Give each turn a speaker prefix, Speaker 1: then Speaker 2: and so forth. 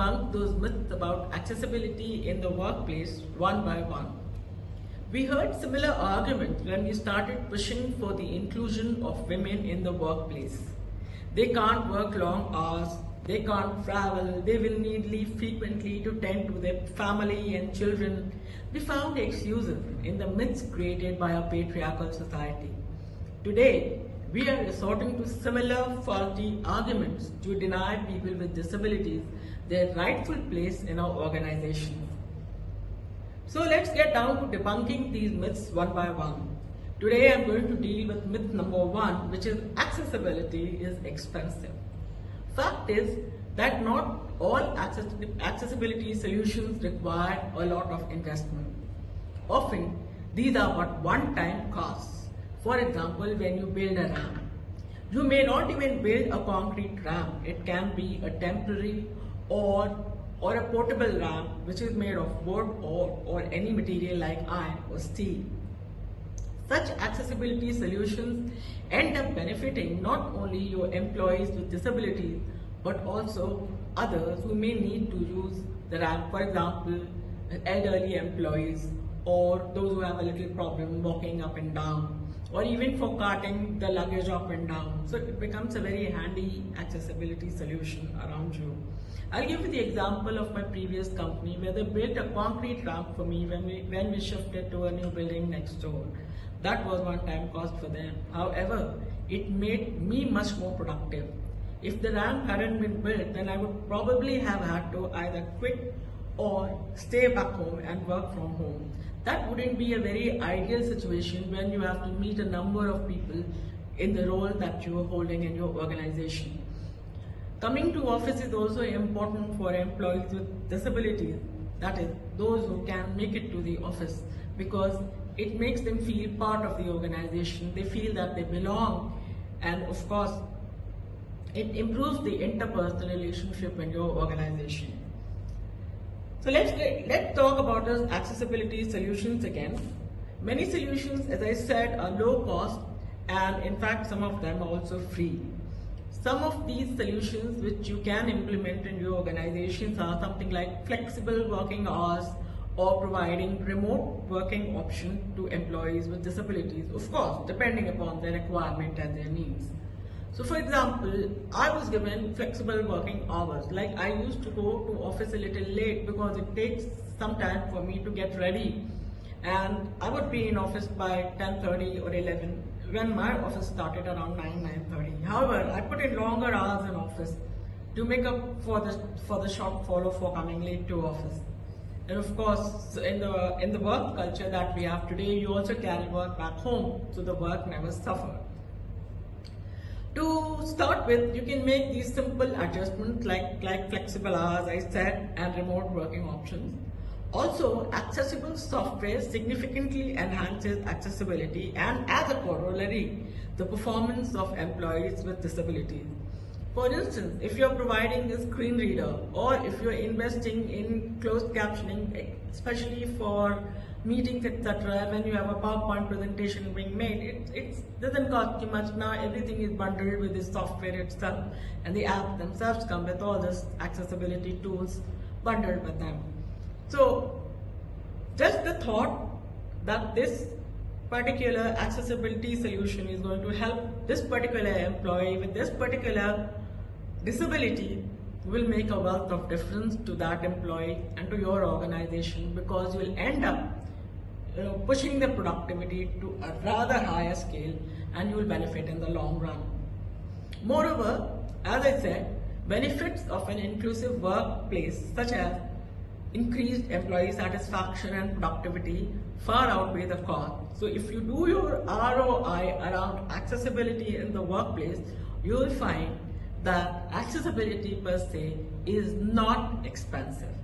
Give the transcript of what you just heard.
Speaker 1: debunk those myths about accessibility in the workplace one by one. We heard similar arguments when we started pushing for the inclusion of women in the workplace. They can't work long hours, they can't travel, they will need leave frequently to tend to their family and children. We found excuses in the myths created by our patriarchal society. Today, we are resorting to similar faulty arguments to deny people with disabilities their rightful place in our organizations. So let's get down to debunking these myths one by one. Today I'm going to deal with myth number 1, which is accessibility is expensive. Fact is that not all accessibility solutions require a lot of investment. Often, these are but one-time costs. For example, when you build a ramp, you may not even build a concrete ramp. It can be a temporary or a portable ramp which is made of wood or any material like iron or steel. Such accessibility solutions end up benefiting not only your employees with disabilities but also others who may need to use the ramp, for example, elderly employees or those who have a little problem walking up and down, or even for carting the luggage up and down. So it becomes a very handy accessibility solution around you. I'll give you the example of my previous company where they built a concrete ramp for me when we shifted to a new building next door. That was one-time cost for them. However, it made me much more productive. If the ramp hadn't been built, then I would probably have had to either quit or stay back home and work from home. That wouldn't be a very ideal situation when you have to meet a number of people in the role that you are holding in your organization. Coming to office is also important for employees with disabilities, that is, those who can make it to the office, because it makes them feel part of the organization. They feel that they belong, and of course, it improves the interpersonal relationship in your organization. So let's talk about those accessibility solutions again. Many solutions, as I said, are low cost, and in fact some of them are also free. Some of these solutions which you can implement in your organizations are something like flexible working hours or providing remote working option to employees with disabilities, of course, depending upon their requirement and their needs. So for example, I was given flexible working hours. Like I used to go to office a little late because it takes some time for me to get ready. And I would be in office by 10:30 or 11 when my office started around 9:30. However, I put in longer hours in office to make up for the shortfall for coming late to office. And of course, in the work culture that we have today, you also carry work back home, so the work never suffered. To start with, you can make these simple adjustments like flexible hours, I said, and remote working options. Also, accessible software significantly enhances accessibility and, as a corollary, the performance of employees with disabilities. For instance, if you're providing a screen reader or if you're investing in closed captioning, especially for meetings, etc., when you have a PowerPoint presentation being made, it doesn't cost you much. Now everything is bundled with the software itself, and the apps themselves come with all this accessibility tools bundled with them. So just the thought that this particular accessibility solution is going to help this particular employee with this particular disability will make a wealth of difference to that employee and to your organization, because you will end up pushing the productivity to a rather higher scale, and you will benefit in the long run. Moreover, as I said, benefits of an inclusive workplace such as increased employee satisfaction and productivity far outweigh the cost. So if you do your ROI around accessibility in the workplace, you will find that accessibility per se is not expensive.